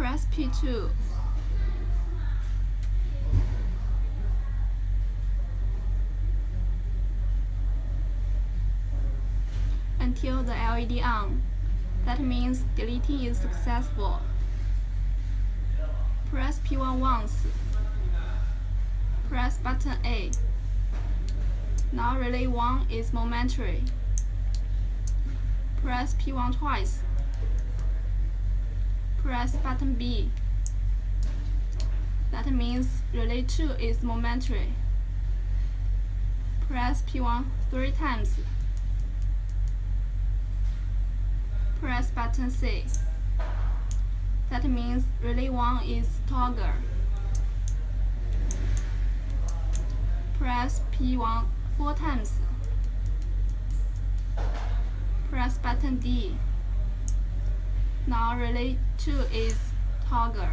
Press P2. Until the LED on. That means deleting is successful. Press P1 once. Press button A. Now relay 1 is momentary. Press P1 twice. Press button B. That means relay 2 is momentary. Press P1 3 times. Press button C. That means relay 1 is toggle. Press P1 4 times. Press button D. Now relay 2 is toggle.